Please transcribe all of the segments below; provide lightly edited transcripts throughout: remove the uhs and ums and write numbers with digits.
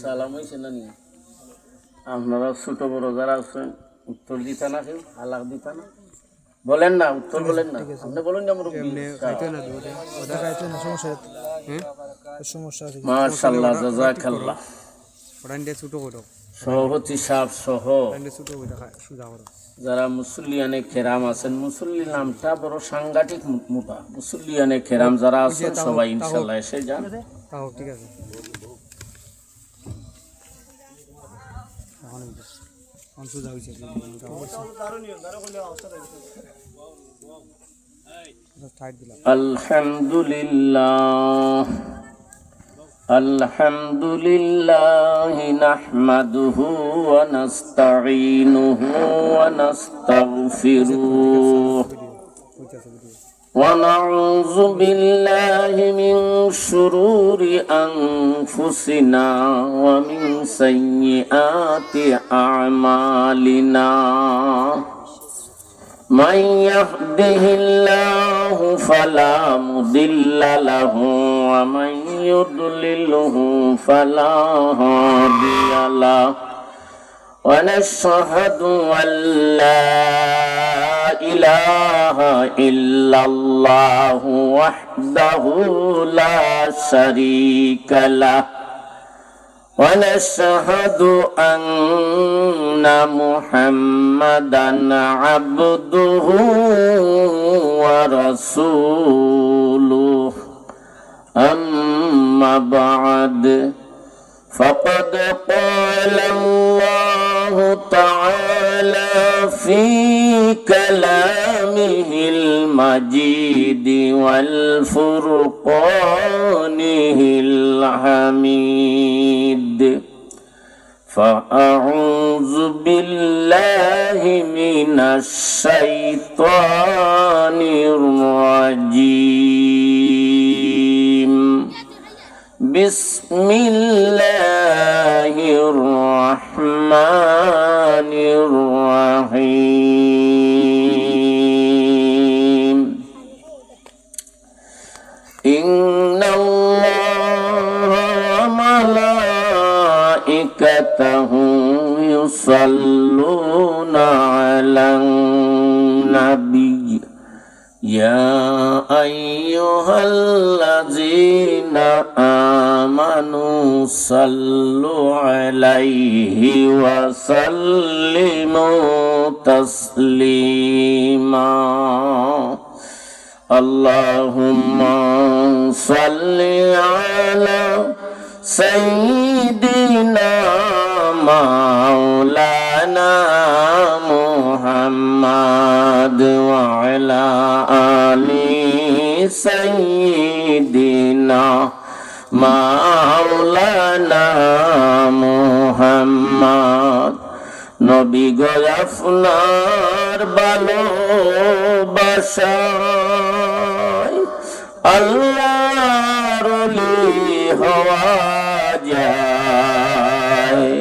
সালাম হয়েছে না নিয়ে আপনারা ছোট বড় যারা আছেন উত্তর দিতা না, কেউ আলাপ দিতা না, বলেন না, উত্তর বলেন না, আপনি বলেন না মুরব্বি। মাশাআল্লাহ, জাযাকাল্লাহ। সভাপতি সাহেব সহ যারা মুসল্লিয়ানে কেরাম আছেন, মুসল্লি নামটা বড় সাংঘাতিক মোটা, মুসল্লিয়ানে কেরাম যারা আছেন সবাই ইনশাআল্লাহ এসে যান। ঠিক আছে, আলহামদুলিল্লাহ আলহামদুলিল্লাহ নাহমাদুহু ওয়া নাস্তাঈনুহু ওয়া নাস্তাগফিরুহ ওয়া নাউযু বিল্লাহি মিন শুরুরি আনফুসিনা ওয়া মিন সাইয়্যিআতি আ'মালিনা। من يهده الله فلا مضل له ومن يضلله فلا هادي له ونشهد أن لا إله إلا الله وحده لا شريك له ونشهد أن محمدًا عبده ورسوله أما بعد فقد قال الله تعالى في كلامه المجيد والفرقانه الحميد. فأعوذ بالله من الشيطان الرجيم. بسم الله الرحمن الرحيم. إن الله وملائكته يصلون على النبي يا أيها الذين آمنوا صلوا عليه وسلموا تسليما. اللهم صل على سيدنا مولانا محمد وعلى آل سيدنا مولانا محمد. নবী গো আপনার ভালোবাসায় আল্লাহর ওলি হওয়া যায়।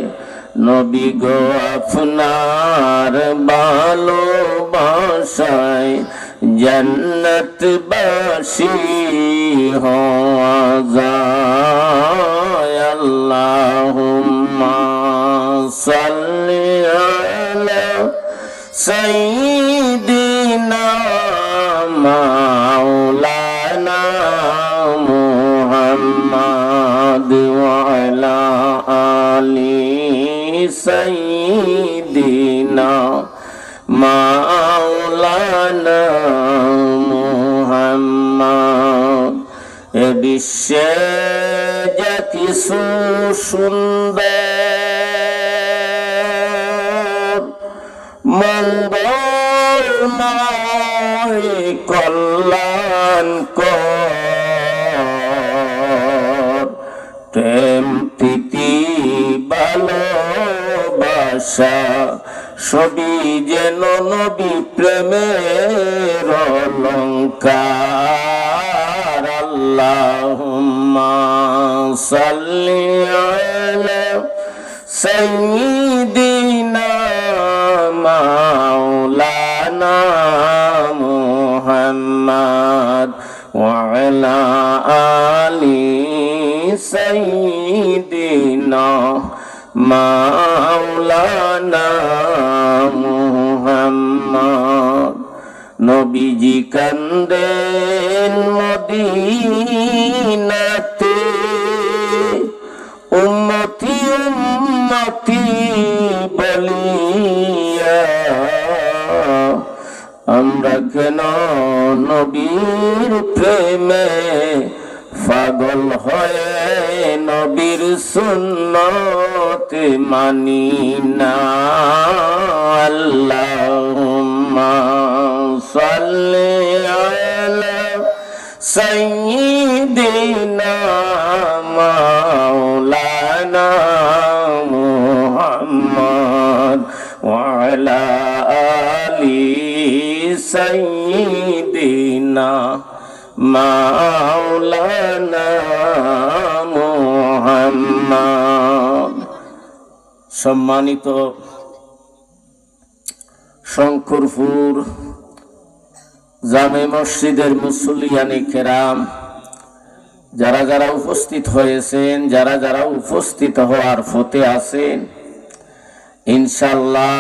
নবী গো আপনার ভালোবাসায় জান্নাতবাসী হওয়া যায়। আল্লাহুম্মা সাল্লি আলা সাইয়্যিদিনা মাওলানা মুহাম্মদ ওয়া আলা আলি সাইয়্যিদিনা মাওলানা মুহাম্মদ। এ বিশ্বে যা কিছু সুন্দর মঙ্গলময় কল্যাণকর প্রেম প্রীতি ভালোবাসা সবই যেন নবী প্রেমের অলংকার। আল্লাহুম্মা সাল্লি আলা সাইয়্যিদিনা মাওলানা মুহাম্মদ ওয়া আলা আলি সাইয়্যিদিনা মাওলানা মুহাম্মদ। নবীজি কান্দেন মদিনাতে, উম্মতি উম্মতি বলিয়া। আমরা কেন নবীর প্রেমে পাগল হয়ে নবীর সুন্নত মানি না। আল্লাহুম্মা সাল্লি আলা সাইয়্যিদিনা মাওলানা মুহাম্মদ ওয়া আলা আলি সাইয়্যিদিনা মাওলানা মুহাম্মদ। সম্মানিত শঙ্করপুর জামে মসজিদের মুসল্লিয়ানে কেরাম, যারা যারা উপস্থিত হয়েছেন, যারা যারা উপস্থিত হওয়ার পথে আছেন, ইনশাআল্লাহ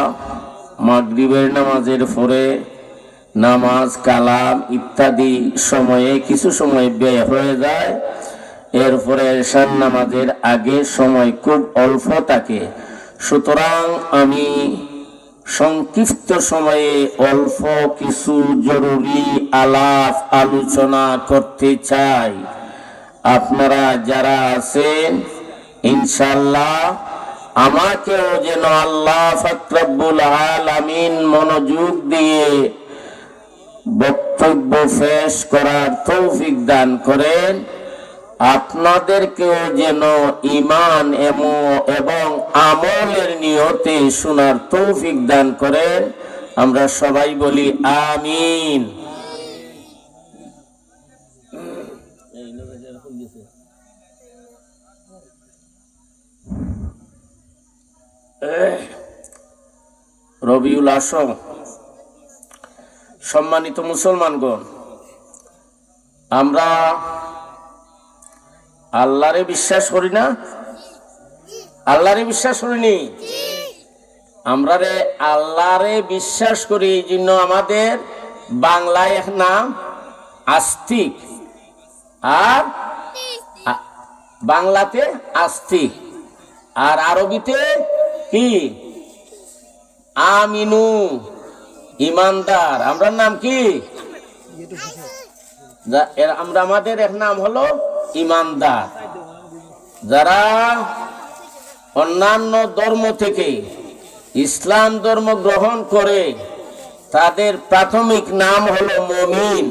মাগরিবের নামাজের পরে নামাজ কালাম ইত্যাদি সময়ে কিছু সময় ব্যয় হয়ে যায়। এরপরে এশার নামাজের আগে সময় খুব অল্প থাকে। সুতরাং আমি সংক্ষিপ্ত সময়ে অল্প কিছু জরুরি আলাপ আলোচনা করতে চাই। আপনারা যারা আছেন ইনশাআল্লাহ আমাকেও যেন আল্লাহ পাক রব্বুল আলামিন মনোযোগ দিয়ে বক্তব্য পেশ করার তৌফিক দান করেন। আপনাদেরকেও যেন ঈমান এবং আমলের নিয়তে শোনার তৌফিক দান করেন। আমরা সবাই বলি আমিন। রবিউল আসম, সম্মানিত মুসলমানগণ, আমরা আল্লাহরে বিশ্বাস করি না? আল্লাহরে বিশ্বাস করিনি? আমরা রে আল্লাহরে বিশ্বাস করি, এই জন্য আমাদের বাংলায় এক নাম আস্তিক, আর বাংলাতে আস্তিক, আর আরবিতে কি আমিনু, ইমানদার। আমরা নাম কি? আমরা আমাদের এক নাম হলো ইমানদার। যারা অন্যান্য ধর্ম থেকে ইসলাম ধর্ম গ্রহণ করে তাদের প্রাথমিক নাম হলো মুমিন।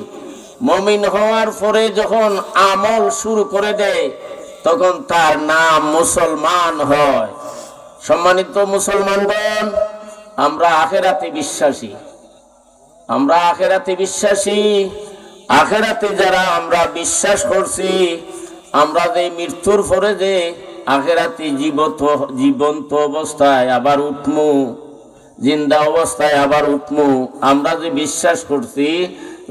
মুমিন হওয়ার পরে যখন আমল শুরু করে দেয় তখন তার নাম মুসলমান হয়। সম্মানিত মুসলমানগণ, আমরা আখিরাতে বিশ্বাসী। আমরা আখিরাতে বিশ্বাসী। আখিরাতে যারা আমরা বিশ্বাস করছি, আমরা যে মৃত্যুর পরে যে আখিরাতে জীবন্ত অবস্থায় আবার উঠমু, জিন্দা অবস্থায় আবার উঠমু, আমরা যে বিশ্বাস করছি,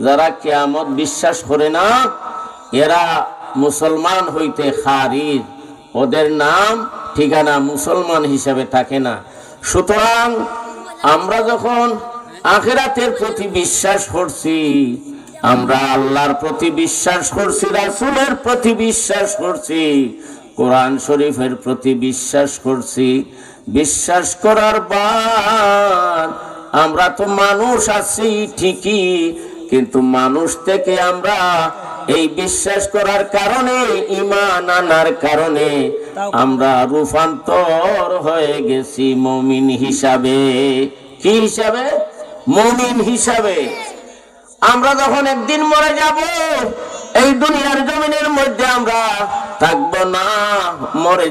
যারা কিয়ামত বিশ্বাস করে না এরা মুসলমান হইতে খারিজ, ওদের নাম ঠিকানা মুসলমান হিসাবে থাকে না। সুতরাং আমরা যখন আখিরাতের প্রতি বিশ্বাস করছি, আমরা আল্লাহর প্রতি বিশ্বাস করছি, রাসূলের প্রতি বিশ্বাস করছি, কোরআন শরীফের প্রতি বিশ্বাস করছি। বিশ্বাস করার পর আমরা তো মানুষ আছি ঠিকই, কিন্তু মানুষ থেকে আমরা এই বিশ্বাস করার কারণে, ঈমান আনার কারণে আমরা রূপান্তর হয়ে গেছি মুমিন হিসাবে। কি হিসাবে? মুমিন হিসাবে। আমরা যখন একদিন মরে যাব, এই দুনিয়ার জমিনের মধ্যে আমরা থাকবো না, মরে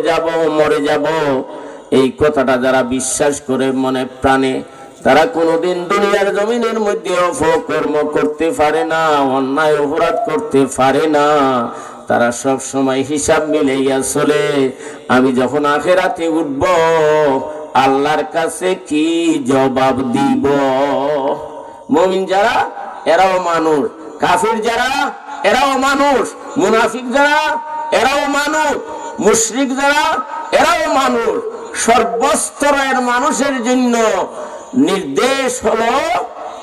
যাব। এই কথাটা যারা বিশ্বাস করে মনে প্রাণে, তারা কোনোদিন দুনিয়ার জমিনের মধ্যে অপকর্ম করতে পারে না, অন্যায় অপরাধ করতে পারে না। তারা সব সময় হিসাব মিলাইয়া চলে, আমি যখন আখিরাতে উঠব আল্লাহর কাছে কি জবাব দিব। মুমিন যারা এরাও মানুষ, কাফির যারা এরাও মানুষ, মুনাফিক যারা এরাও মানুষ, মুশরিক যারা এরাও মানুষ। সর্বস্তরের মানুষের জন্য নির্দেশ হলো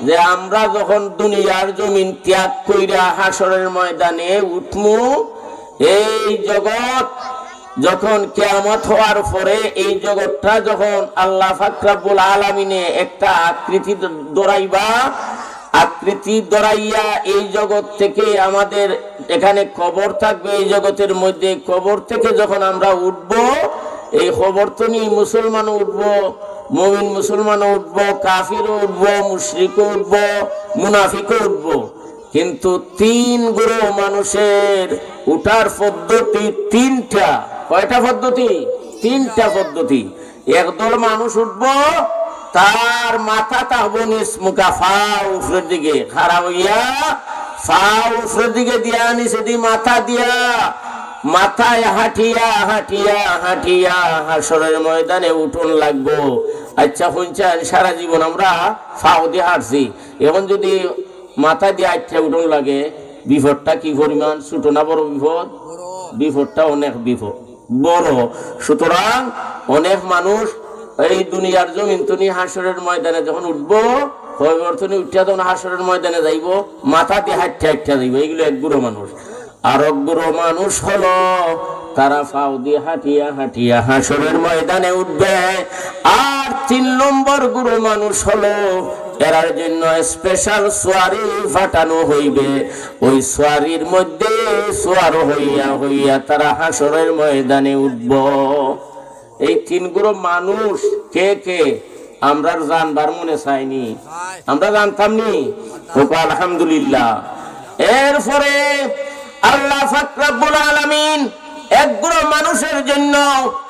যে আমরা যখন দুনিয়ার জমিন ত্যাগ কইরা হাসরের ময়দানে উঠমু, এই জগৎ যখন কিয়ামত হওয়ার পরে এই জগৎটা যখন আল্লাহ পাক রব্বুল আলামিনে একটা আকৃতি দরাইবা, আকৃতি দরাইয়া এই জগৎ থেকে আমাদের এখানে কবর থাকবে, এই জগতের মধ্যে কবর থেকে যখন আমরা উঠব, এই খবর তো নিয়ে মুসলমানও উঠবো, মুমিন মুসলমানও উঠবো, কাফিরও উঠবো, মুশরিকও উঠবো, মুনাফিকও উঠবো। কিন্তু তিন গ্রুপ মানুষের উঠার পদ্ধতি তিনটা। কয়টা পদ্ধতি? তিনটা পদ্ধতি। একদল মানুষ উঠবো, তার মাথা তাহবো নিসমুখা, ফা উপরের দিকে খারাপ হইয়া, ফা উপরের দিকে দিয়া নিচে দি মাথা দিয়া, মাথায় হাঁটিয়া হাঁটিয়া হাঁটিয়া হাসরের ময়দানে উঠন লাগবো। আচ্ছা শুনছেন, সারা জীবন আমরা ফাও দিয়ে হাঁটছি, এখন যদি মাথা দিয়ে আচ্ছা উঠন লাগে, বিপদটা কি পরিমাণ? ছোট না বড় বিপদ? বিপদটা অনেক বিপদ বড়। সুতরাং অনেক মানুষ এই দুনিয়ার জমিন তুনি হাসরের ময়দানে যখন উঠবো, পরিবর্তনে উঠিয়া তখন হাসরের ময়দানে যাইব, মাথা দিয়ে হাঁটতে হাঁটতে যাইব। এইগুলো এক গুঁড়ো মানুষ। আর এক গুঁড়ো মানুষ হলো তারা ফাও দিয়ে হাঁটিয়া হাঁটিয়া হাসরের ময়দানে উঠবে। আর তিন নম্বর গুঁড়ো মানুষ হলো এরার জন্য স্পেশাল সোয়ারি ফাটানো হইবে। ওই সোয়ারির মধ্যে সোয়ার হইয়া হইয়া তারা হাসরের ময়দানে উঠব। এই তিন গ্রুপ মানুষ কে কে আমরা জানবার মনে চাইনি, আমরা জানতাম নি। আলহামদুলিল্লাহ। এরপরে আল্লাহ পাক রব্বুল আলামিন এক গ্রুপ মানুষের জন্য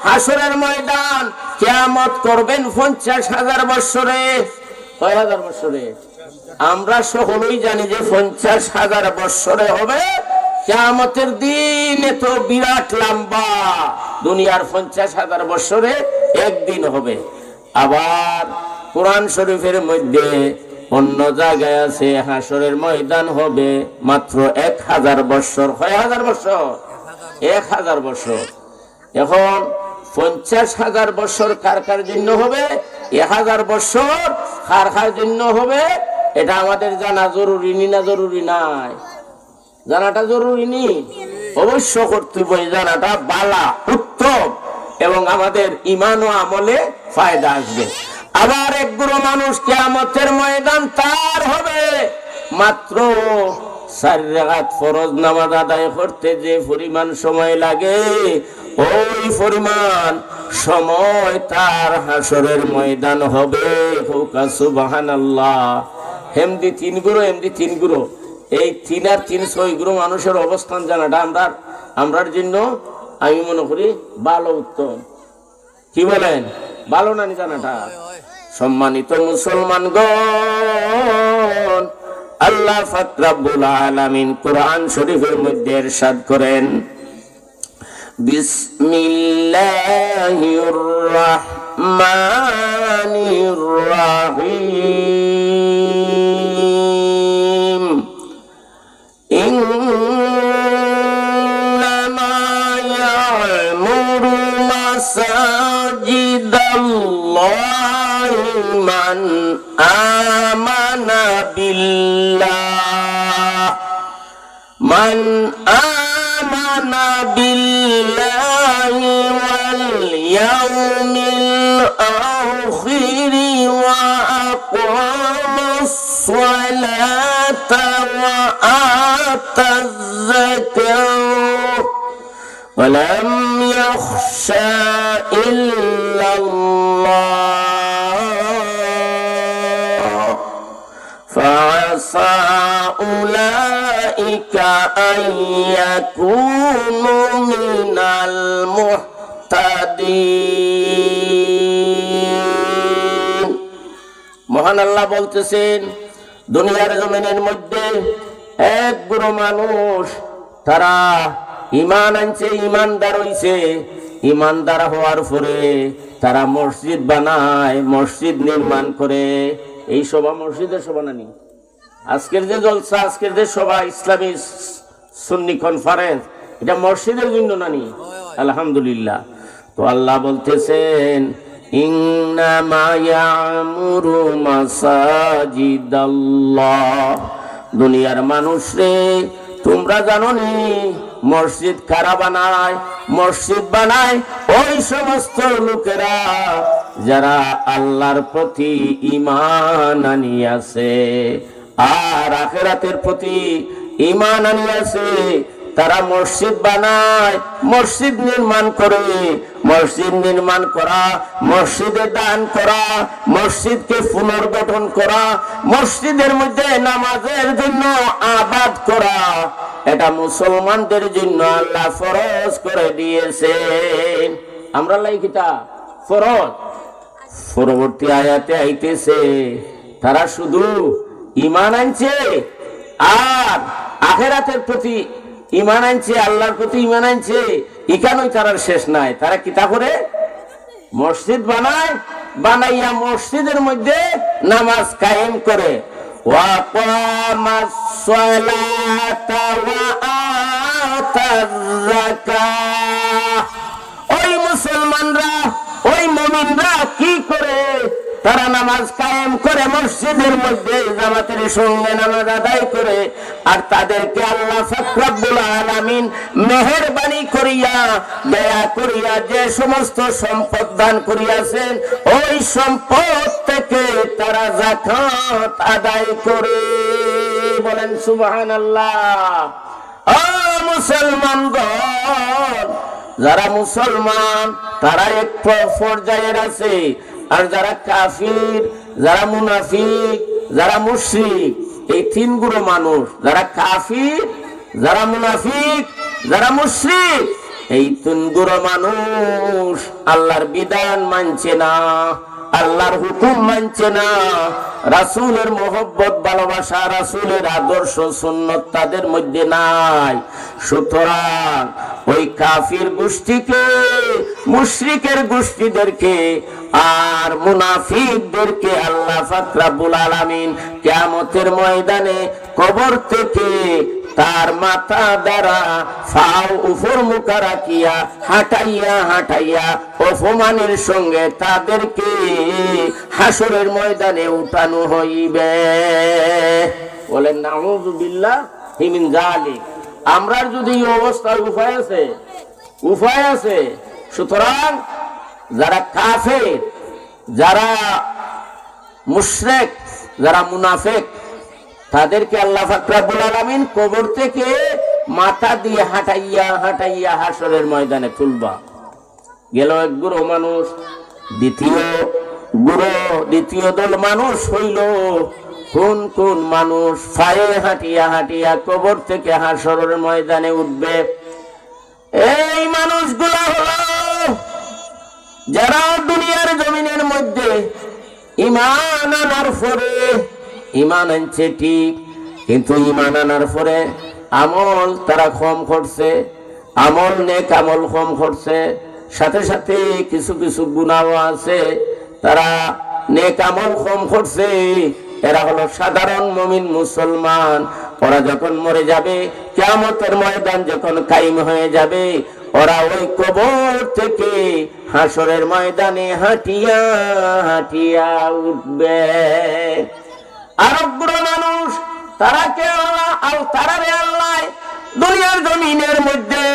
হাসরের ময়দান কিয়ামত করবেন 50,000 বছরে। কয় হাজার বছরে? আমরা সকলেই জানি যে 50,000 বছরে হবে কিয়ামতের দিন। এত বিরাট লম্বা দুনিয়ার 50,000 বছরে একদিন হবে। আবার কোরআন শরীফের মধ্যে অন্য জায়গায় আছে হাসরের ময়দান হবে মাত্র 1000 বছর। কয় হাজার বছর? 1000 বছর। এখন 50,000 বছর কার কার জন্য হবে? 1000 বছর কার কার জন্য হবে? এটা আমাদের জানা জরুরি নি? না জরুরি নাই? জানাটা জরুরি নি? অবশ্য কর্তব্য জানাটা বালা, উত্তম, এবং আমাদের ঈমান ও আমলে ফায়দা আসবে। আবার এক গ্রুপ মানুষ কিয়ামতের ময়দান তার হবে মাত্র 4 রাকাত ফরজ নামাজ আদায় করতে যে পরিমাণ সময় লাগে, ওই পরিমাণ সময় তার হাসরের ময়দান হবে। সুবহানাল্লাহ। হেমদি 3 গ্রুপ, এমদি 3 গ্রুপ। এই 3 আর 3 6 গ্রুপ মানুষের অবস্থান জানাটা আমরার জন্য আমি মনে করি ভালো, উত্তম। কি বলেন? ভালো না জানাটা? সম্মানিত মুসলমানগণ, আল্লাহ পাক রব্বুল আলামিন কোরআন শরীফের মধ্যে ইরশাদ করেন, বিসমিল্লাহির রাহমানির রাহিম, ইন্নামা ইয়া'মুরু মাসাজিদাল্লাহি মান আমানা বিল্লাহ, মান আমানা বিল্লাহি ওয়াল ইয়াউমিল আখির ওয়া আকামাস সালাতা ওয়া আতাজ যাকাত ওয়া লাম ইয়াখশা ইল্লাল্লাহ فعسى أولئك أن يكونوا من المهتدين। মহান আল্লাহ বলতেছেন, দুনিয়ার জমিনের মধ্যে এক গ্রুপ মানুষ তারা ঈমান আনছে, ঈমানদার হইছে। ঈমানদার হওয়ার পরে তারা মসজিদ বানায়, মসজিদ নির্মাণ করে। এই সভা মসজিদের সভা নানি, আজকের যে জলসা, আজকের যে সভা ইসলামী সুন্নি কনফারেন্স, এটা মসজিদের জন্য নানি, আলহামদুলিল্লাহ। তো আল্লাহ বলতেছেন ইন্নামা ইয়ামুরু মাসাজিদাল্লাহ, দুনিয়ার মানুষ রে তোমরা জানো নি মসজিদ কারা বানায়? মসজিদ বানায় ওই সমস্ত লোকেরা যারা আল্লাহর প্রতি ঈমান আনিয়াছে আর আখিরাতের প্রতি ঈমান আনিয়াছে। তারা মসজিদ বানায়, মসজিদ নির্মাণ করে। মসজিদ নির্মাণ করা, মসজিদে দান করা, মসজিদকে পুনর্গঠন করা, মসজিদের মধ্যে নামাজের জন্য আবাদ করা, এটা মুসলমানদের জন্য আল্লাহ ফরজ করে দিয়েছেন। আমরা লাইকিতা ফরজ। পরবর্তী আয়াতে আইতেছে তারা শুধু ঈমান আনছে আর আখিরাতের প্রতি ঈমান আনছে, আল্লাহর প্রতি ঈমান আনছে, এখানেই তার শেষ নাই। তারা কি তা করে? মসজিদ বানায়, বানাইয়া মসজিদের মধ্যে নামাজ কায়েম করে। ওয়াকামাস সালাতা ওয়া আতাজ যাকাত। ওই মুসলমানরা, ওই মুমিনরা কি করে? তারা নামাজ কায়েম করে মসজিদের মধ্যে জামাতের সঙ্গে নামাজ আদায় করে। আর তাদেরকে আল্লাহ পাক রব্বুল আলামিন মেহেরবানি করিয়া দয়া করিয়া যে সমস্ত সম্পদ দান করিয়াছেন ওই সম্পদ থেকে তারা যাকাত আদায় করে। বলেন সুবহানাল্লাহ। ও মুসলমানগণ, যারা মুসলমান তারা এক পর্যায়ের আছে, আর যারা কাফির, যারা মুনাফিক, যারা মুশরিক, এই তিন গুরু মানুষ, যারা কাফির, যারা মুনাফিক, যারা মুশরিক, এই তিন গুরু মানুষ আল্লাহর বিধান মানছে না, আল্লাহর হুকুম মানছে না, রাসূলের মহব্বত ভালোবাসা, রাসূলের আদর্শ সুন্নত তাদের মধ্যে নাই। সুতরাং ওই কাফির গোষ্ঠীকে, মুশরিকের গোষ্ঠীদেরকে আর মুনাফিকদেরকে আল্লাহ পাক রব্বুল আলামিন কিয়ামতের ময়দানে কবর থেকে তার মাথা দ্বারা ফাও উপর মুখা রাখিয়া হাঁটাইয়া হাঁটাইয়া অপমানের সঙ্গে তাদেরকে হাসরের ময়দানে উঠানো হইবে। বলেন নাউযু বিল্লাহি মিন যালিক। আমরার যদি এই অবস্থার উপায় আছে, উপায় আছে। সুতরাং যারা কাফের, যারা মুশরিক, যারা মুনাফিক, তাদেরকে আল্লাহ পাক রব্বুল আলামিন কবর থেকে মাথা দিয়ে হাঁটাইয়া হাঁটাইয়া হাসরের ময়দানে তুলবা। গেল এক গুরু মানুষ। দ্বিতীয় দল মানুষ হইল কোন কোন মানুষ পায়ে হাঁটিয়া হাঁটিয়া কবর থেকে হাসরের ময়দানে উঠবে। এই মানুষগুলো হলো যারা দুনিয়ার জমিনের মধ্যে ঈমান আনার পরে, ঈমান আনছে ঠিক, কিন্তু ঈমান আনার পরে আমল তারা কম করছে, আমল নেক আমল কম করছে, সাথে সাথে কিছু কিছু গুনাহও আছে, তারা নেক আমল কম করছে। এরা হলো সাধারণ মুমিন মুসলমান। ওরা যখন মরে যাবে, কিয়ামতের ময়দান যখন কায়েম হয়ে যাবে, ওরা ওই কবর থেকে হাসরের ময়দানে হাঁটিয়া হাঁটিয়া উঠবে। আরবগুলো মানুষ তারা কে? তারারে আল্লাহ দুনিয়ার জমিনের মধ্যে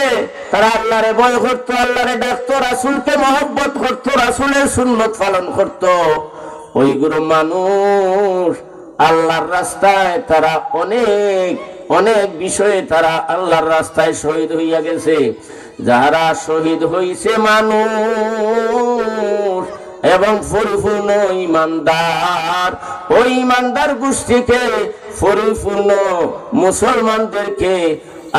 তারা আল্লাহরে ভয় করতো, আল্লাহরে ডাকতো, রাসূলকে মহব্বত করতো, রাসূলের সুন্নত পালন করতো। ওইগুলো মানুষ আল্লাহর রাস্তায় তারা অনেক অনেক বিষয়ে তারা আল্লাহর রাস্তায় শহীদ হইয়া গেছে। যারা শহীদ হইছে মানুষ এবং পরিপূর্ণ ইমানদার, ওই ইমানদার গোষ্ঠীকে, পরিপূর্ণ মুসলমানদেরকে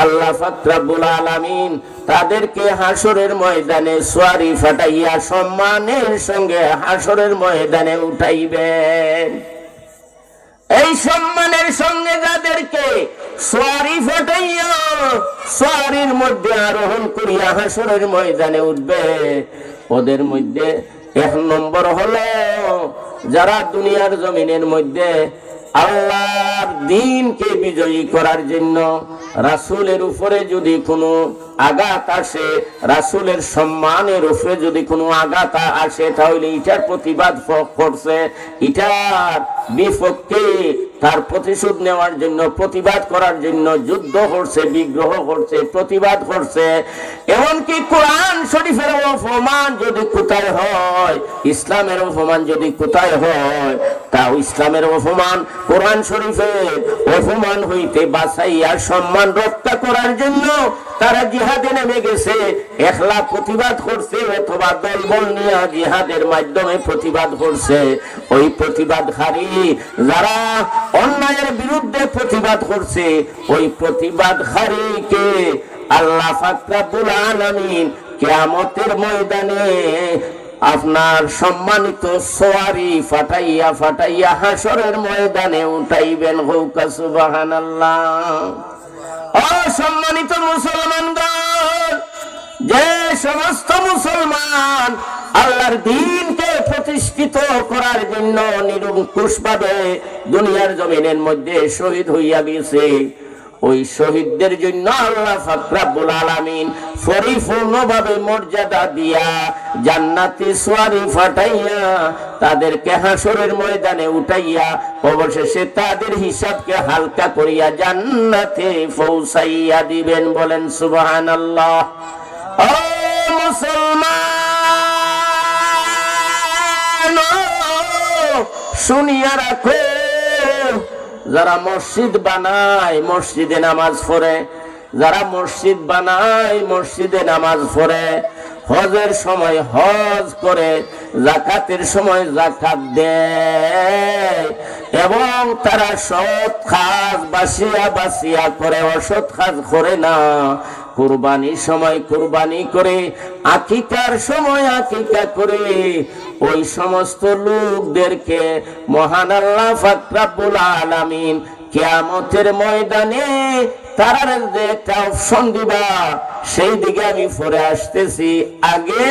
আল্লাহ পাক রব্বুল আলামিন তাদেরকে হাসরের ময়দানে সোয়ারি ফাটাইয়া সম্মানের সঙ্গে হাসরের ময়দানে উঠাইবেন। এই সম্মানের সঙ্গে যাদেরকে সোয়ারি ফাটাইয়া সোয়ারির মধ্যে আরোহণ করিয়া হাসরের ময়দানে উঠবে, ওদের মধ্যে এক নম্বর হলো যারা দুনিয়ার জমিনের মধ্যে আল্লাহর দ্বীনকে বিজয়ী করার জন্য রাসূলের উপরে যদি কোনো আঘাত আসে, রাসূলের সম্মানের উপরে যদি কোনো আঘাত আসে, তাহলে এটার প্রতিবাদ করছে, এটার বিপক্ষে তার প্রতিশোধ নেওয়ার জন্য, প্রতিবাদ করার জন্য যুদ্ধ করছে, বিগ্রহ করছে, প্রতিবাদ করছে। এমনকি কোরআন শরীফের অপমান যদি কোথায় হয়, ইসলামের অপমান যদি কোথায় হয়, তাও ইসলামের অপমান কোরআন শরীফের অপমান হইতে বাঁচাইয়া সম্মান রক্ষা করার জন্য তারা জিহাদে নেমে গেছে, একলা প্রতিবাদ করছে অথবা দলবল নিয়ে জিহাদের মাধ্যমে প্রতিবাদ করছে। ওই প্রতিবাদকারী যারা অন্যায়ের বিরুদ্ধে প্রতিবাদ করছে, ওই প্রতিবাদকারীকে আল্লাহ পাক রব্বুল আলামিন কিয়ামতের ময়দানে আপনার সম্মানিত সোয়ারি ফাটাইয়া ফাটাইয়া হাসরের ময়দানে উঠাইবেন। হৌকা সুবহানাল্লাহ। অসম্মানিত মুসলমানগণ, যে সমস্ত মুসলমান আল্লাহর দ্বীনকে প্রতিষ্ঠিত করার জন্য নিরঙ্কুশভাবে দুনিয়ার জমিনের মধ্যে শহীদ হইয়া গেছে, ওই শহীদদের জন্য আল্লাহ পাক রব্বুল আলামিন পরিপূর্ণভাবে মর্যাদা দিয়া জান্নাতি সোয়ারি ফাটাইয়া তাদেরকে হাসরের ময়দানে উঠাইয়া অবশেষে তাদের হিসাবকে হালকা করিয়া জান্নাতে পৌঁছাইয়া দিবেন। বলেন সুবহানাল্লাহ। ও মুসলমান, শুনিয়া রাখো, যারা মসজিদ বানায় মসজিদে নামাজ পড়ে, যারা মসজিদ বানায় মসজিদে নামাজ পড়ে, হজের সময় হজ করে, যাকাতের সময় যাকাত দেয়, এবং তারা সৎ কাজ বাসিয়া বাসিয়া করে, অসৎ কাজ করে না, কুরবানির সময় কুরবানি করে, আকিকার সময় আকিকা করে, ওই সমস্ত লোকদেরকে মহান আল্লাহ পাক রব্বুল আলামিন কিয়ামতের ময়দানে তারা যে একটা অপশন দিবা, সেই দিকে আমি পরে আসতেছি। আগে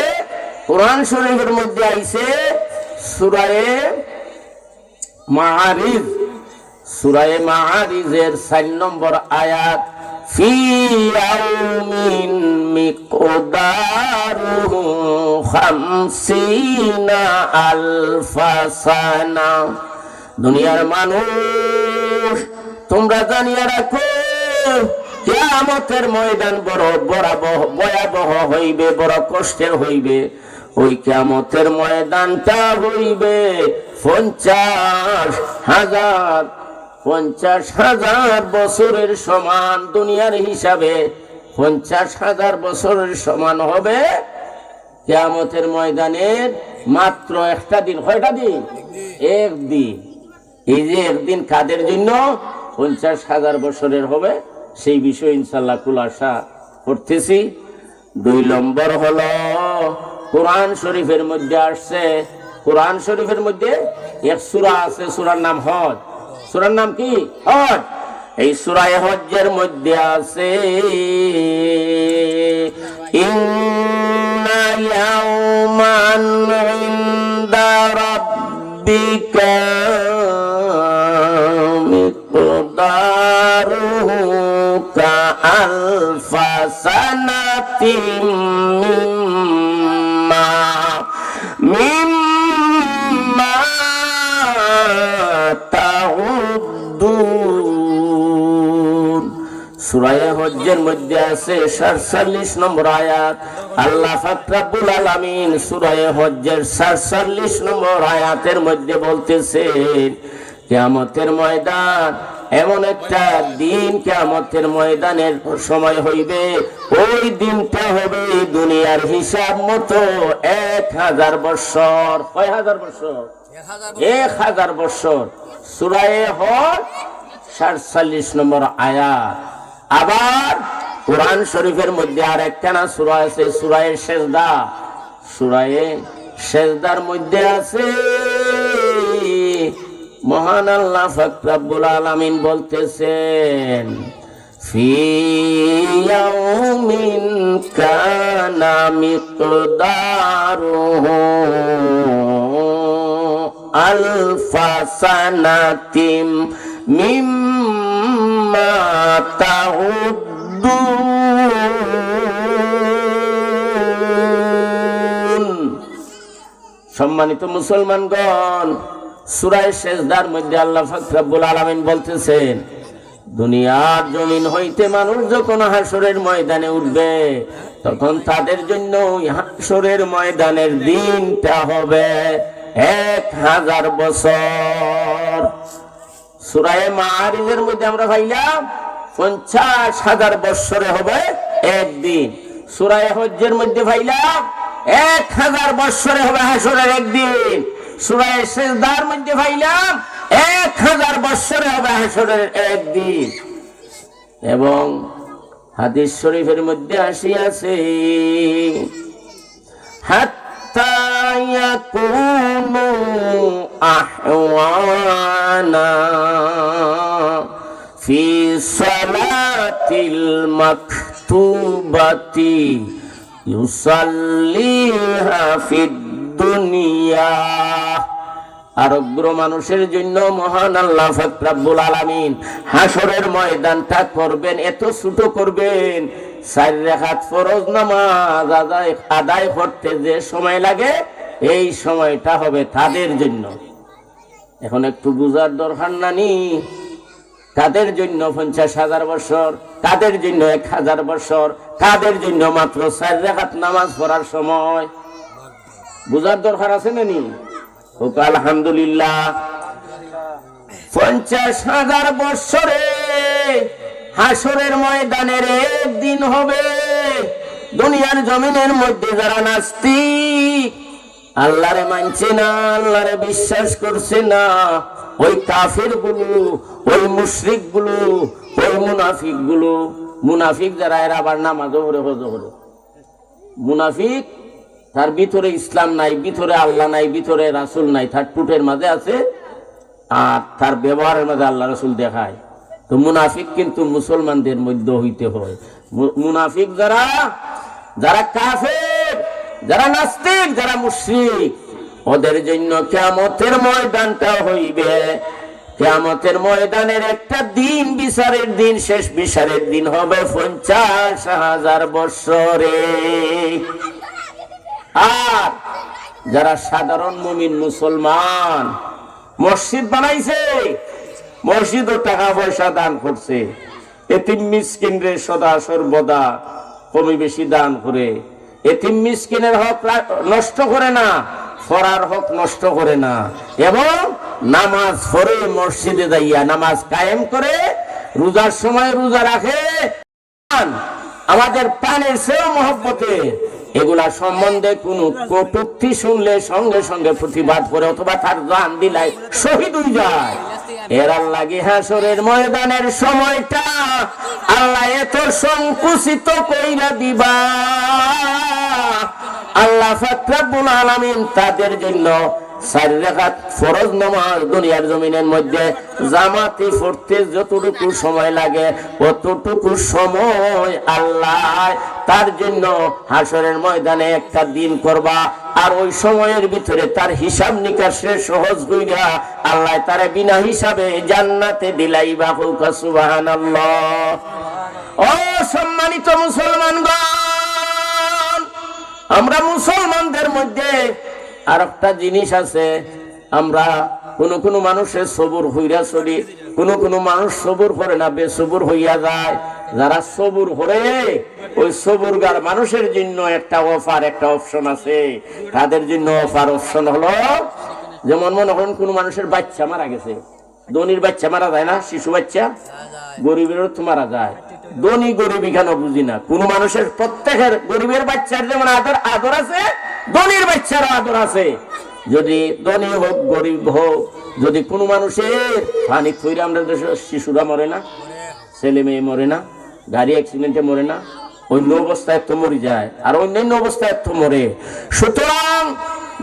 কোরআন শরীফের মধ্যে আইছে সূরা মাআরিজ, সূরা মাআরিজের 4 নম্বর আয়াত, ফি ইয়াউমিন মিকদারুহু 50 আলফা সানা। দুনিয়ার মানুষ, তোমরা জানিয়া রাখো, কিয়ামতের ময়দান বড় ভয়াবহ হইবে, বড় কষ্টের হইবে। ওই কিয়ামতের ময়দানটা হইবে 50,000 বছরের সমান। দুনিয়ার হিসাবে 50,000 বছরের সমান হবে কিয়ামতের ময়দানের মাত্র একটা দিন। কয়টা দিন? একদিন। এই যে একদিন কাদের জন্য 50,000 বছরের হবে, সেই বিষয়ে ইনশাআল্লাহ খুলাসা করতেছি। 2 নম্বর হলো কোরআন শরীফের মধ্যে আসছে, কোরআন শরীফের মধ্যে এক সূরা আছে, সূরার নাম হজ। সূরার নাম কি? হজ। এই সূরা হজ্জের মধ্যে আছে, ইন্না ইয়াওমান ইনদা রাব্বিকা মিকদারুহু কাআলফা সানাতিম মিম্মা তাউদ্দুন। সূরা হজ্জের মধ্যে আছে 47 নম্বর আয়াত। আল্লাহ পাক রব্বুল আলামিন সূরা হজ্জের 47 নম্বর আয়াতের মধ্যে বলতেছেন, কিয়ামতের ময়দান এমন একটা দিন, কিয়ামতের ময়দানের সময় হইবে, ওই দিনটা হবে দুনিয়ার হিসাব মতো 1000 বছর। কয় হাজার বছর? 1000 বছর। সূরা হজ 47 নম্বর আয়াত। আবার কোরআন শরীফের মধ্যে আর একখানা সূরা আছে, সূরা সেজদা। সূরা সেজদার মধ্যে আছে, মহান আল্লাহ পাক রব্বুল আলামিন বলতেছেন, ফি ইয়াউমিন কানা মিকদারুহু আলফা সানাতিম মিম্মা তাউদ্দুন। সম্মানিত মুসলমানগণ, সূরা সেজদার মধ্যে আল্লাহ পাক রব্বুল আলামিন বলতেছেন, দুনিয়ার জমিন হইতে মানুষ যখন হাসরের ময়দানে উঠবে, তখন তাদের জন্য হাসরের ময়দানের দিনটা হবে 1000 বছর। সূরা মাআরিজের মধ্যে আমরা পাইলাম 50,000 বছরে হবে একদিন। সূরা হজ্জের মধ্যে পাইলাম 1000 বছরে হবে হাসরের একদিন। সূরা সেজদার মধ্যে পাইলাম 1000 বছরে হবে হাসরের একদিন। এবং হাদিস শরীফের মধ্যে আসিয়াছে, হাত্তা ইয়াকুনু আহওয়ানা ফি সালাতিল মাকতুবাতি ইউসাল্লিহা ফিদ দুনিয়া। আরোগ্য মানুষের জন্য মহান আল্লাহ পাক রব্বুল আলামিন হাসরের ময়দানটা করবেন, এত ছোট করবেন, 4 রাকাত ফরজ নামাজ আদায় করতে যে সময় লাগে এই সময়টা হবে তাদের জন্য। এখন একটু বুঝার দরকার নানি, কাদের জন্য 50,000 বছর, কাদের জন্য 1000 বছর, কাদের জন্য মাত্র 4 রাকাত নামাজ পড়ার সময়, বুঝার দরকার আছে নানি? আলহামদুলিল্লাহ, 50,000 বছরে হাসরের ময়দানের একদিন হবে। দুনিয়ার জমিনের মধ্যে যারা নাস্তিক, আল্লাহরে মানছে না, আল্লাহরে বিশ্বাস করছে না, ওই কাফির গুলো, ওই মুশরিক গুলো, ওই মুনাফিক গুলো, মুনাফিক যারা এরা আবার নামাজও পড়ে হজও করে। মুনাফিক তার ভিতরে ইসলাম নাই, ভিতরে আল্লাহ নাই, ভিতরে রাসূল নাই, তার টুটের মাঝে আছে আর তার ব্যবহারের মাঝে আল্লাহ রাসূল দেখায়। তো মুনাফিক কিন্তু মুসলমানদের মধ্যে হইতে হয়। মুনাফিক যারা কাফের, যারা নাস্তিক, যারা মুশরিক, ওদের জন্য কিয়ামতের ময়দানটা হইবে। কিয়ামতের ময়দানের একটা দিন, বিচারের দিন, শেষ বিচারের দিন হবে 50,000 বছরে। আর যারা সাধারণ মুমিন মুসলমান, মসজিদ বানাইছে, মসজিদও টাকা পয়সা দান করছে, এতিম মিসকিনরে সদা সর্বদা কমই বেশি দান করে, এতিম মিসকিনের হক নষ্ট করে না, ফরার হক নষ্ট করে না, এবং নামাজ পড়ে মসজিদে যাইয়া নামাজ কায়েম করে, রোজার সময় রোজা রাখে, আমাদের প্রাণের চেয়েও মহব্বতে, এগুলা সম্বন্ধে কোন কটূক্তি শুনলে সঙ্গে সঙ্গে প্রতিবাদ করে অথবা তার জান দিলাই শহীদ হয়ে যায়। এর লাগে হাসরের ময়দানের সময়টা আল্লাহ এত সংকুচিত কইরা দিবা। আল্লাহ পাক রব্বুল আলামিন তাদের জন্য 4 রাকাত ফরজ নামাজ দুনিয়ার জমিনের মধ্যে জামাতে পড়তে যতটুকু সময় লাগে ততটুকু সময় আল্লাহ তার জন্য হাসরের ময়দানে একটা দিন করবা। আর ওই সময়ের ভিতরে তার হিসাব নিকাশে সহজ কইরা আল্লাহ তারে বিনা হিসাবে জান্নাতে দিলাইবা। সুবহানাল্লাহ। ও সম্মানিত মুসলমানগণ, আমরা মুসলমানদের মধ্যে আর একটা জিনিস আছে, আমরা কোন মানুষের সবুর হইয়া চলি, কোন মানুষ সবুর করে না, বেসবুর হইয়া যায়। যারা সবুর করে ওই সবুরগার মানুষের জন্য একটা অফার, একটা অপশন আছে। তাদের জন্য অফার অপশন হলো, যেমন মনে করেন কোন মানুষের বাচ্চা মারা গেছে, ধনীর বাচ্চা মারা যায় না, শিশু বাচ্চা, গরিবেরও তো মারা যায়। ধনী গরিব কেন বুঝি না, কোন মানুষের প্রত্যেকের গরিবের বাচ্চার যেমন আদর আছে, ধনীর বাচ্চারও আদর আছে। যদি ধনী হোক গরিব হোক, যদি কোন মানুষের পানি থইরে আমরা শিশুরা মরে না, ছেলে মেয়ে মরে না, গাড়ি অ্যাক্সিডেন্টে মরে না, অন্য অবস্থায় তো মরে যায়, আর অন্যান্য অবস্থায় তো মরে। সুতরাং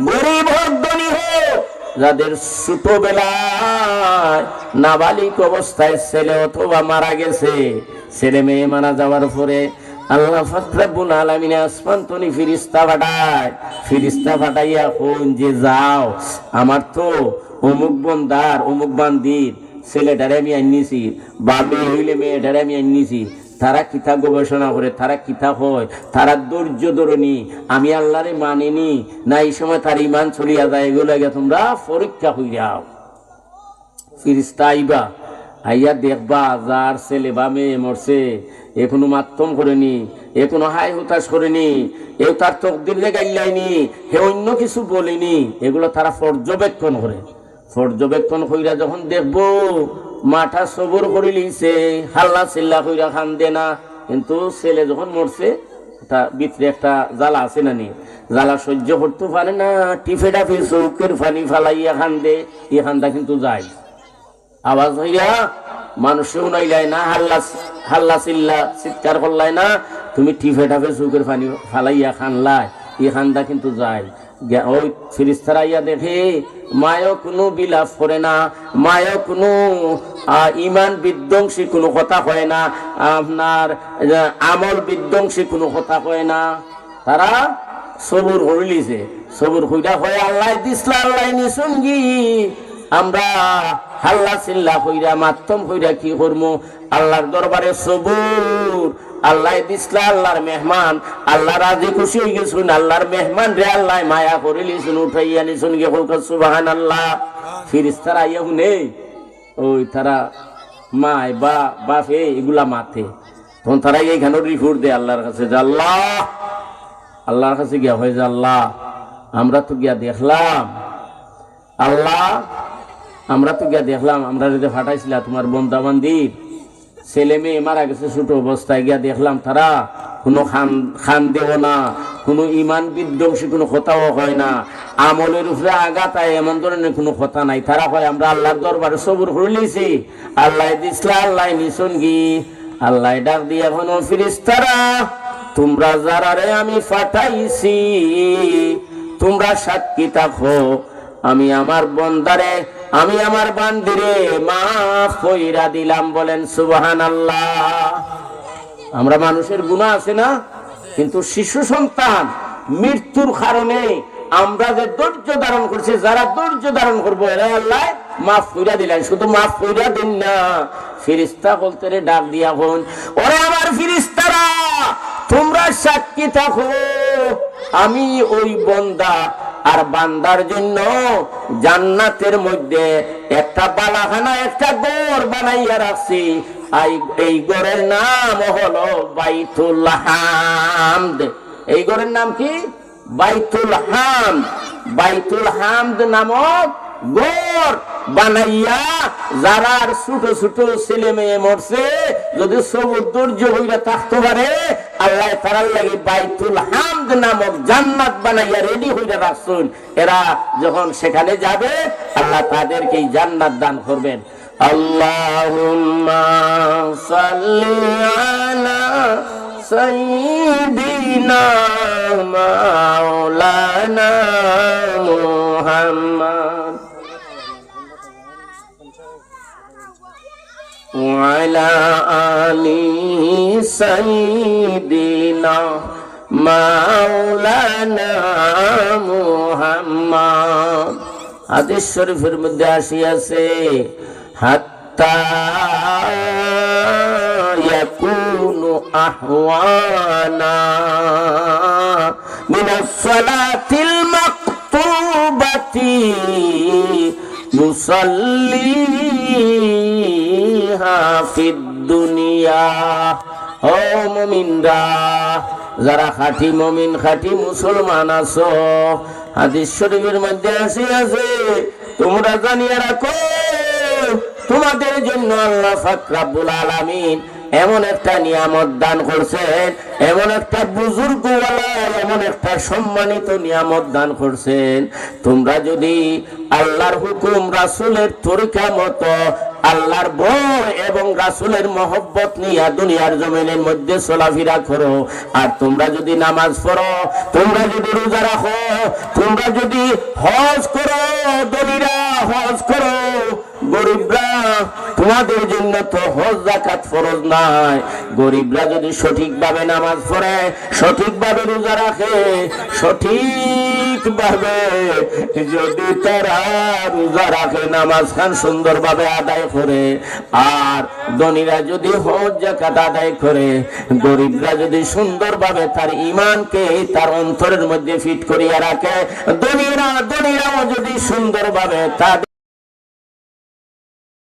গরিব হোক ধনী হোক, যাদের ছোটবেলায় নাবালিক অবস্থায় ছেলে অথবা মারা গেছে, ছেলে মেয়ে মারা যাওয়ার পরে আল্লাহ পাক রব্বুল আলামিন আসমান তনি ফেরেশতা পাঠায়, ফেরেশতা পাঠাইয়া কোন যে যাও আমার তো অমুক বন্দার অমুক বান্দির ছেলেটারে আমি আনিছি, বাবে হইলে মেয়েটারে আমি আনিছি, তারা কিতা গবেষণা করে, তারা কিতা হয়, তারা ধৈর্য ধরনি, আমি আল্লাহরে মানিনি না, এই সময় তার ইমান চলিয়া যায়, এগুলো তোমরা পরীক্ষা হইয়াও। ফেরেশতা আইবা, আইয়া দেখবা যার ছেলে বা মেয়ে মরছে, এ কোনো মাতম করেনি, এ কোনো হাই হুতাশ করেনি, এও তার তকদির গাইলাইনি, হে অন্য কিছু বলেনি, এগুলো তারা পর্যবেক্ষণ করে। পর্যবেক্ষণ কইরা যখন দেখবো মাঠা সবর করে লিছে, হাল্লা চিল্লা কইরা কান্দে না, কিন্তু ছেলে যখন মরছে তা ভিতরে একটা জ্বালা আছে না নি, জ্বালা সহ্য করতে পারে না, টিফে ডাফে চৌকের পানি ফালাইয়া কান্দে, এ কান্দা কিন্তু যায় আওয়াজ হইয়া মানুষেও নাইলাই না, হাল্লা চিল্লা চিৎকার করলাই না, তুমি টিফে ডাফে চৌকের পানি ফালাইয়া খানলাই, এ কান্দা কিন্তু যায়। ওই ফেরেশতারা ইয়া দেখে মায়ও কোনো বিলাপ করে না, মায়ও কোনো ইমান বিধ্বংসী কোনো কথা কয় না, আপনার আমল বিধ্বংসী কোনো কথা কয় না, তারা সবুর হইলিছে, সবুর হইরা হয় আল্লাহ দিসলা আল্লাহ নিসুনগি, আমরা হাল্লা চিল্লা কইরা মাতম কইরা কি করবো, আল্লাহর দরবারে সবুর, আল্লাহ দিসলা আল্লাহর মেহমান, আল্লাহ রাজি খুশি হয়ে গেছুন, আল্লাহর মেহমান রে আল্লাহ মায়া করে লিছুন, উঠাইয়া নিছুন গে সুবহানাল্লাহ। ফেরেশতারা আইয়া শুনে ওই তারা মায় বা বাপে এগুলা মাথে, তখন তারা এইখানে রিপোর্ট দেয় আল্লাহর কাছে যে আল্লাহ, আল্লাহর কাছে গিয়া হয় যে আল্লাহ আমরা তো গিয়া দেখলাম, আল্লাহ আমরা তো গিয়া দেখলাম, আমরা যদি ফাটাইছিলা তোমার বন্দাবান্দির ছেলে মেয়ে মারা গেছে ছোট অবস্থায়, গিয়া দেখলাম তারা কোনো খান দেও না, কোনো ইমান বিধ্বংসী কোনো কথাও হয় না, আমলের উপরে আঘাত আয় এমন ধরনের কোনো কথা নাই, তারা হয় আমরা আল্লাহর দরবারে সবুর করে লিছি, আল্লাহ দিসলা আল্লাহ নিছুন গি। আল্লাহ ডাক দিয়ে এখন ফেরেশতারা তোমরা যারারে আমি ফাটাইছি তোমরা সাক্ষী থাকো, আমি আমার বন্দারে আমি আমার বান্দিরে মাফ কইরা দিলাম, বলেন সুবহানাল্লাহ। আমরা মানুষের গুনাহ আছে না, কিন্তু শিশু সন্তান মৃত্যুর কারণে আমরা যে ধৈর্য ধারণ করছি, যারা ধৈর্য ধারণ করবো এরা আল্লাহ মাফ কইরা দিলেন, শুধু মাফ কইরা দিন না, ফেরেশতা বলতে রে ডাক দিয়া হন, ওরে আমার ফেরেশতারা তোমরা সাক্ষী থাকো, আমি ওই বন্দা আর বান্দার জন্য জান্নাতের মধ্যে একটা বালাখানা, একটা ঘর বানাইয়া রাখছি, এই ঘরের নাম হলো বাইতুল হামদ। এই ঘরের নাম কি? বাইতুল হামদ। বাইতুল হামদ নামক ঘর বানাইয়া যারা ছোট ছোট ছেলে মেয়ে মরছে যদি সবুর ধৈর্য হইয়া থাকতে পারে, আল্লাহ তারার লাগে বাইতুল হামদ নামক জান্নাত বানাইয়া রেডি হইয়া রাখছেন। এরা যখন সেখানে যাবে আল্লাহ তাদেরকে জান্নাত দান করবেন। আল্লাহুম্মা সাল্লি আলা সাইয়্যিদিনা মাওলানা মুহাম্মদ ওয়ালা আলি সাইয়্যিদিনা মাওলানা মুহাম্মদ। হাদিস শরীফের মধ্যে আসিয়াছে হাত্তা ইয়াকুনু আহওয়ানা মিনাস সালাতিল মাকতুবাতি ইউসাল্লিহা ফিদ দুনিয়া। ও মুমিনরা, যারা খাঁটি মুমিন খাঁটি মুসলমান আছো, হাদিস শরীফের মধ্যে আসিয়াছে তোমরা জানিয়ে রাখো তোমাদের জন্য আল্লাহ পাক রব্বুল আলামিন এমন একটা নিয়ামত দান করছেন, এমন একটা বুজুর্গওয়ালা এমন একটা সম্মানিত নিয়ামত দান করছেন, তোমরা যদি আল্লাহর হুকুম রাসূলের তরিকা মতো আল্লাহর ভয় এবং রাসূলের মহব্বত নিয়ে দুনিয়ার জমিনের মধ্যে চলাফেরা করো, আর তোমরা যদি নামাজ পড়ো, তোমরা যদি রোজা রাখো, তোমরা যদি হজ করো, দলিরা হজ করো, গরিবরা তোমাদের জন্য তো হজ যাকাত ফরজ নাই, গরিবরা যদি সঠিকভাবে নামাজ পড়ে, সঠিকভাবে রোজা রাখে, সঠিকভাবে যদি তারা রোজা রাখে, নামাজ খান সুন্দরভাবে আদায় করে, আর ধনীরা যদি হজ যাকাত আদায় করে, গরিবরা যদি সুন্দরভাবে তার ঈমানকে তার অন্তরের মধ্যে ফিট করিয়া রাখে, ধনীরাও যদি সুন্দরভাবে তাদের